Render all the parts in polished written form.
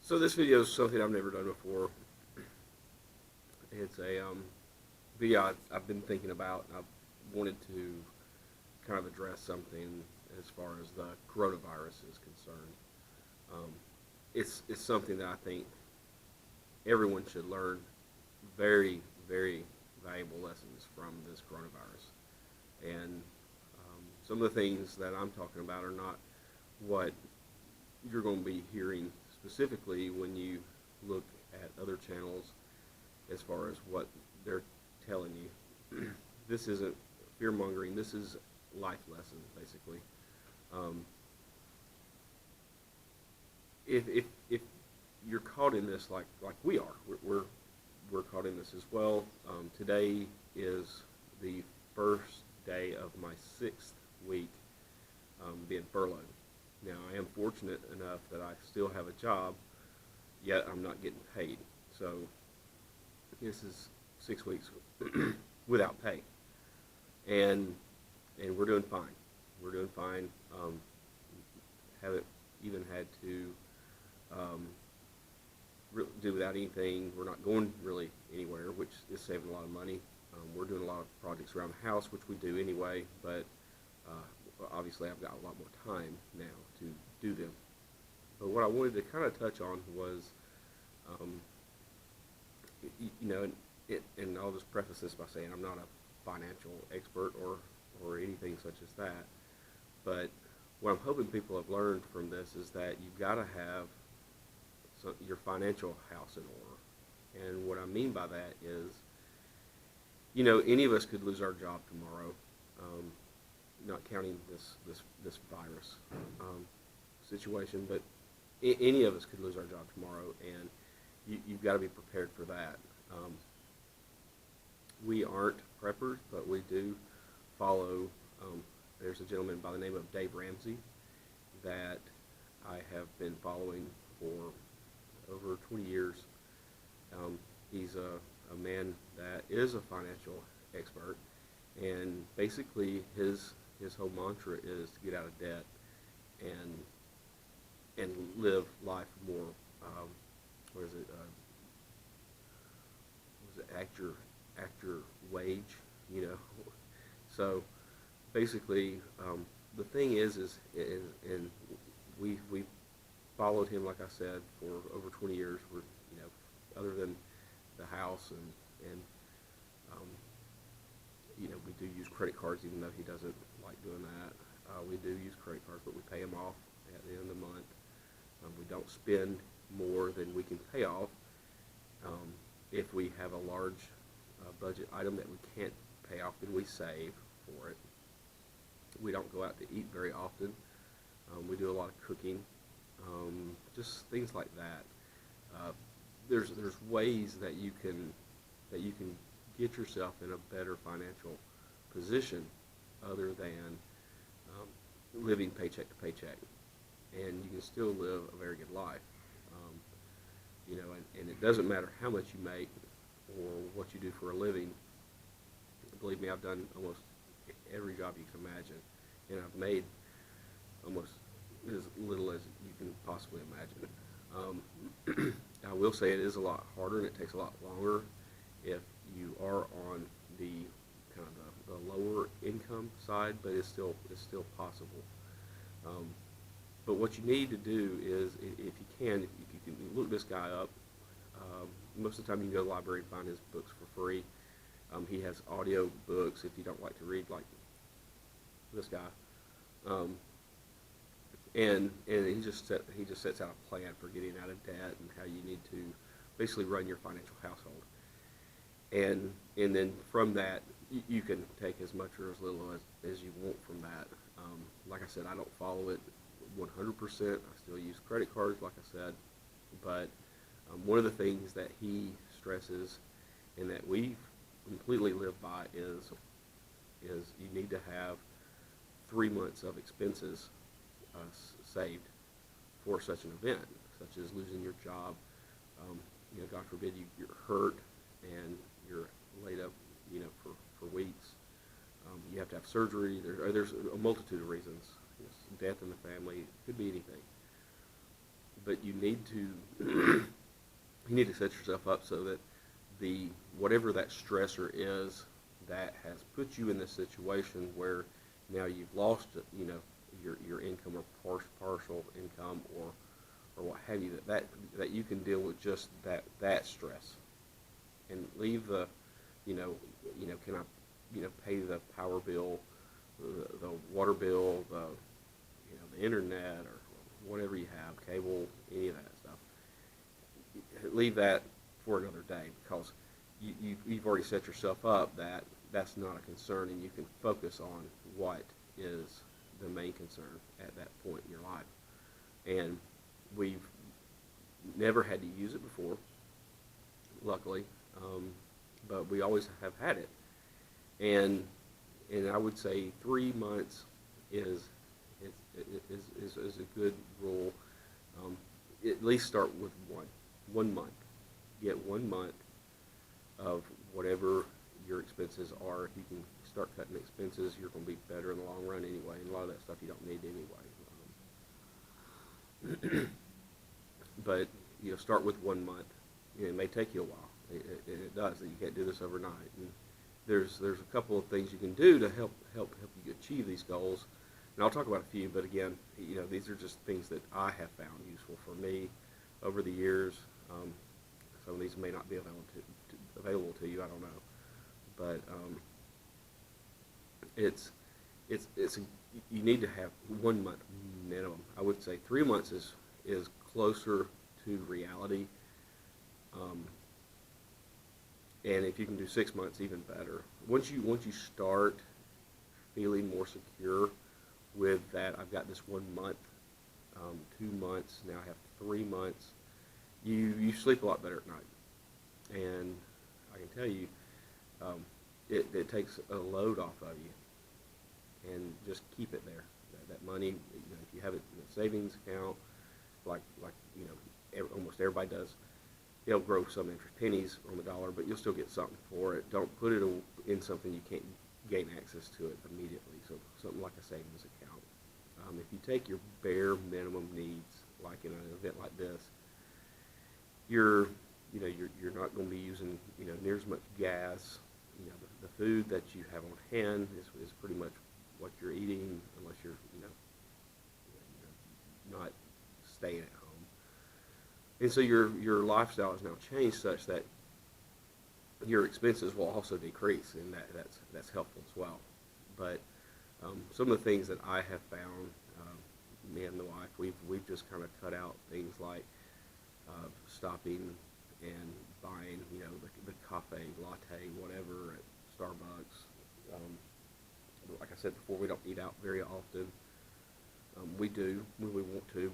So this video is something I've never done before. It's a video I've been thinking about. I wanted to kind of address something as far as the coronavirus is concerned. Um, it's something that I think everyone should learn very, very valuable lessons from this coronavirus. And some of the things that I'm talking about are not what you're going to be hearing specifically when you look at other channels as far as what they're telling you. This isn't fear mongering. This is life lesson, basically. Um, if you're caught in this like we are, we're caught in this as well. Today is the first day of my 6th week being furloughed. Now, I am fortunate enough that I still have a job, yet I'm not getting paid. So this is 6 weeks without pay, and we're doing fine. We're doing fine. Haven't even had to do without anything. We're not going really anywhere, which is saving a lot of money. We're doing a lot of projects around the house, which we do anyway, but obviously I've got a lot more time now to do them. But what I wanted to kind of touch on was, and I'll just preface this by saying I'm not a financial expert or anything such as that, but what I'm hoping people have learned from this is that you've got to have your financial house in order. And what I mean by that is, any of us could lose our job tomorrow. Not counting this virus situation, but any of us could lose our job tomorrow, and you've got to be prepared for that. We aren't preppers, but we do follow. There's a gentleman by the name of Dave Ramsey that I have been following for over 20 years. He's a man that is a financial expert, and basically his whole mantra is to get out of debt and live life more. What is it? Act your wage? So basically, the thing is, and we followed him, like I said, for over 20 years. We're other than the house and we do use credit cards, even though he doesn't like doing that. We do use credit cards, but we pay them off at the end of the month. We don't spend more than we can pay off. If we have a large budget item that we can't pay off, then we save for it. We don't go out to eat very often. We do a lot of cooking, just things like that. There's ways that you can get yourself in a better financial position other than living paycheck to paycheck, and you can still live a very good life. And it doesn't matter how much you make or what you do for a living. Believe me, I've done almost every job you can imagine, and I've made almost as little as you can possibly imagine. I will say it is a lot harder and it takes a lot longer if you are on the kind of the lower income side, but it's still possible. But what you need to do is, if you can look this guy up. Most of the time you can go to the library and find his books for free. He has audio books if you don't like to read, like this guy. And he just sets out a plan for getting out of debt and how you need to basically run your financial household. And then from that, you can take as much or as little as you want from that. Like I said, I don't follow it 100%. I still use credit cards, like I said. But one of the things that he stresses and that we completely live by is you need to have 3 months of expenses saved for such an event, such as losing your job. God forbid you're hurt and you're laid up, for weeks. You have to have surgery. There's a multitude of reasons. Death in the family, it could be anything. but you need to you need to set yourself up so that the whatever that stressor is that has put you in this situation where now you've lost your income or partial income or what have you, that you can deal with just that stress and leave the can I pay the power bill, the water bill, the internet or whatever you have, cable, any of that stuff. Leave that for another day, because you've already set yourself up that that's not a concern, and you can focus on what is the main concern at that point in your life. And we've never had to use it before, luckily, but we always have had it. And I would say 3 months is a good rule. At least start with one month. Get 1 month of whatever your expenses are. If you can start cutting expenses, you're going to be better in the long run anyway. And a lot of that stuff you don't need anyway. But start with 1 month. It may take you a while. It does. You can't do this overnight. And there's a couple of things you can do to help you achieve these goals. And I'll talk about a few, but again, these are just things that I have found useful for me over the years. Some of these may not be available to you. I don't know, but you need to have 1 month minimum. I would say 3 months is closer to reality, and if you can do 6 months, even better. Once you start feeling more secure with that, I've got this 1 month, 2 months, now I have 3 months, you sleep a lot better at night. And I can tell you, it takes a load off of you. And just keep it there. That money, if you have it in a savings account, like almost everybody does, it'll grow some interest, pennies on the dollar, but you'll still get something for it. Don't put it in something you can't gain access to it immediately. So something like a savings account. If you take your bare minimum needs, like in an event like this, you're not going to be using near as much gas. The food that you have on hand is pretty much what you're eating, unless you're not staying at home. And so your lifestyle has now changed such that your expenses will also decrease, and that's helpful as well. But some of the things that I have found, me and the wife, we've just kind of cut out things like stopping and buying, the cafe, latte, whatever at Starbucks. Like I said before, we don't eat out very often. We do when we want to,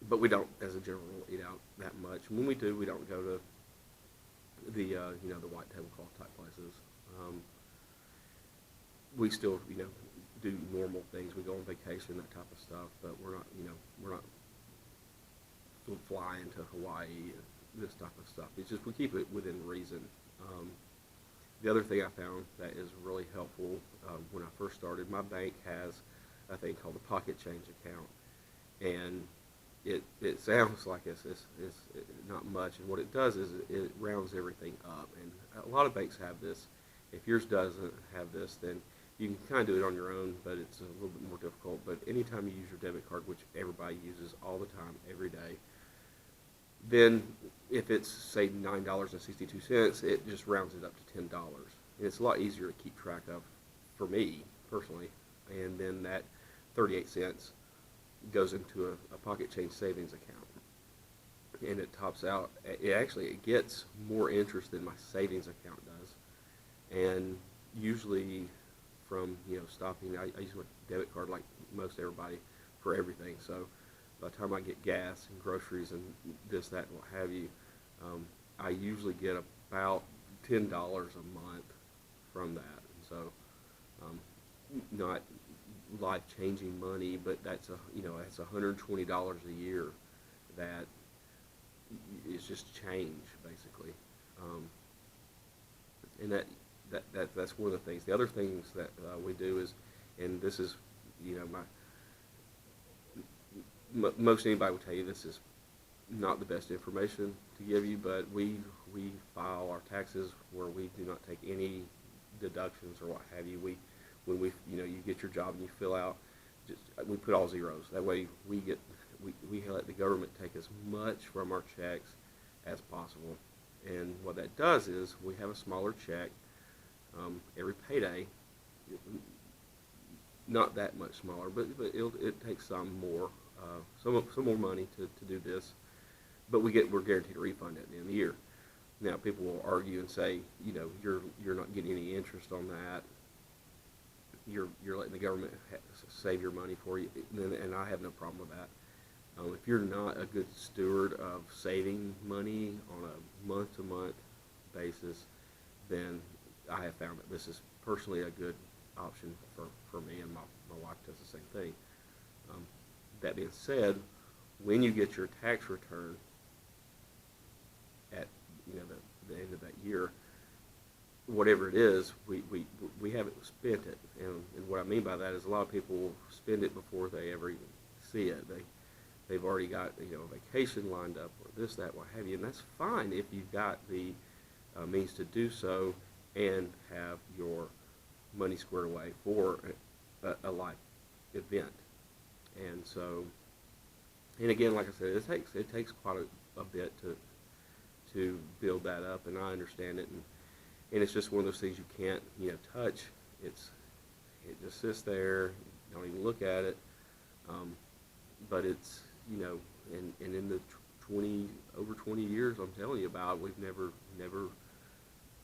but we don't, as a general rule, eat out that much. When we do, we don't go to the the white tablecloth type places. We still do normal things. We go on vacation, that type of stuff, but we're not flying to Hawaii, this type of stuff. It's just we keep it within reason. The other thing I found that is really helpful, when I first started, my bank has a thing called the pocket change account, and it sounds like it's not much, and what it does is it rounds everything up, and a lot of banks have this. If yours doesn't have this, then you can kind of do it on your own, but it's a little bit more difficult. But anytime you use your debit card, which everybody uses all the time, every day, then if it's, say, $9.62, it just rounds it up to $10. And it's a lot easier to keep track of, for me, personally. And then that 38 cents goes into a pocket change savings account. And it tops out. It gets more interest than my savings account does. And usually from, stopping, I use my debit card like most everybody for everything. So by the time I get gas and groceries and this, that, and what have you, I usually get about $10 a month from that. And so, not life-changing money, but that's that's $120 a year that is just change, basically. And that's one of the things. The other things that we do is, and this is, most anybody will tell you this is not the best information to give you, but we file our taxes where we do not take any deductions or what have you. When we you get your job and you fill out, just we put all zeros. That way we let the government take as much from our checks as possible. And what that does is we have a smaller check every payday. Not that much smaller, but it takes some more some more money to do this. But we're guaranteed a refund at the end of the year. Now people will argue and say, you're not getting any interest on that. You're letting the government save your money for you, and I have no problem with that. If you're not a good steward of saving money on a month-to-month basis, then I have found that this is personally a good option for me, and my wife does the same thing. That being said, when you get your tax return at the end of that year, whatever it is, we haven't spent it, and what I mean by that is a lot of people will spend it before they ever even see it. They've already got a vacation lined up or this, that, what have you, and that's fine if you've got the means to do so and have your money squared away for a life event. And so, and again, like I said, it takes quite a bit to build that up, and I understand it, and it's just one of those things you can't touch. It just sits there, you don't even look at it, but it's and in the over 20 years I'm telling you about, we've never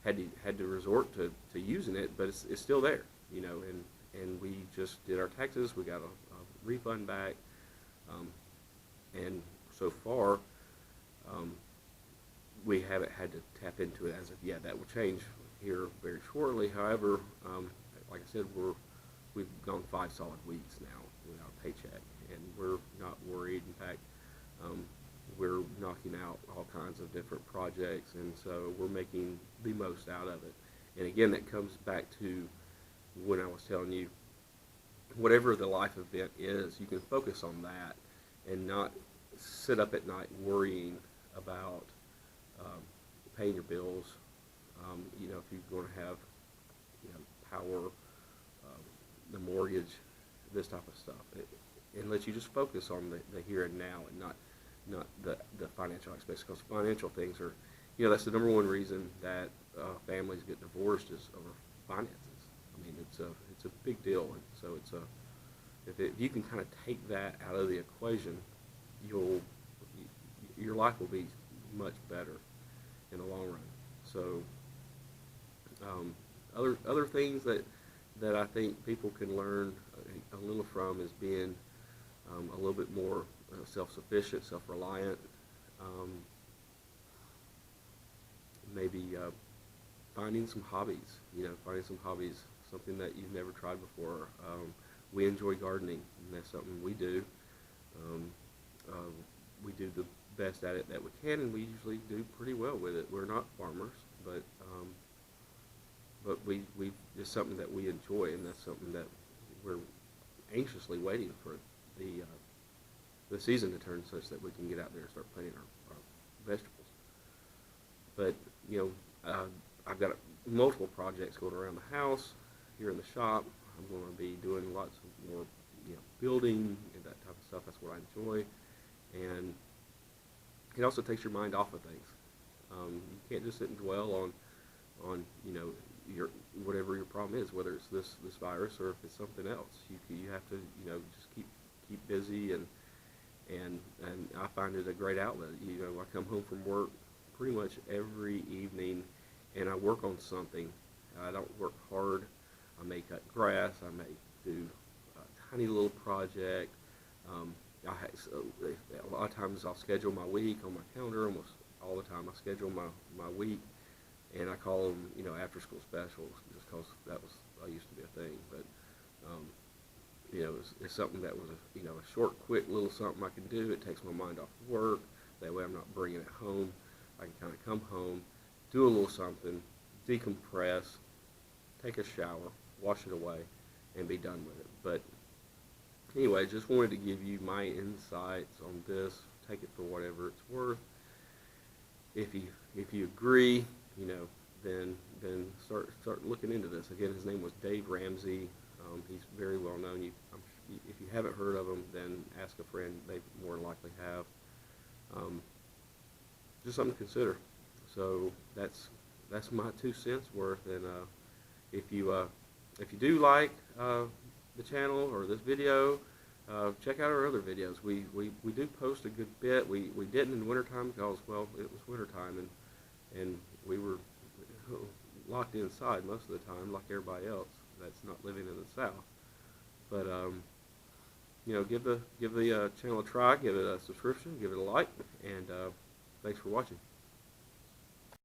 had to resort to using it, but it's still there, and we just did our taxes, we got a refund back, and so far we haven't had to tap into it as of yet. That will change here very shortly. However, like I said, we've gone 5 solid weeks now without a paycheck, and we're not worried. In fact, we're knocking out all kinds of different projects, and so we're making the most out of it. And again, that comes back to when I was telling you, whatever the life event is, you can focus on that and not sit up at night worrying about paying your bills. If you're going to have power, the mortgage, this type of stuff, and let you just focus on the here and now, and not the financial aspects, because financial things are, that's the number one reason that families get divorced is over finances. I mean, it's a big deal, and so if you can kind of take that out of the equation, your life will be much better in the long run. So other things that I think people can learn a little from is being a little bit more self-sufficient, self-reliant, maybe finding some hobbies, something that you've never tried before. We enjoy gardening, and that's something we do. We do the best at it that we can, and we usually do pretty well with it. We're not farmers, but we it's something that we enjoy, and that's something that we're anxiously waiting for the season to turn such that we can get out there and start planting our vegetables. But I've got multiple projects going around the house, here in the shop. I'm going to be doing lots of more building and that type of stuff. That's what I enjoy, and it also takes your mind off of things. You can't just sit and dwell on your whatever your problem is, whether it's this virus or if it's something else. You have to just keep busy, and I find it a great outlet. I come home from work pretty much every evening, and I work on something. I don't work hard. I may cut grass. I may do a tiny little project. A lot of times I'll schedule my week on my calendar. Almost all the time I schedule my week, and I call them after school specials, just because that used to be a thing. But it's something that was a short, quick little something I can do. It takes my mind off of work. That way I'm not bringing it home. I can kind of come home, do a little something, decompress, take a shower, wash it away, and be done with it. But Anyway, just wanted to give you my insights on this. Take it for whatever it's worth. If you agree, you know, then start looking into this. Again, his name was Dave Ramsey. He's very well known. If you haven't heard of him, then ask a friend. They more than likely have. Just something to consider. So that's my 2 cents worth. And if you do like the channel or this video, check out our other videos. We do post a good bit. We didn't in the wintertime because, well, it was wintertime and we were locked inside most of the time like everybody else that's not living in the South. But you know, give the channel a try, give it a subscription, give it a like, and thanks for watching.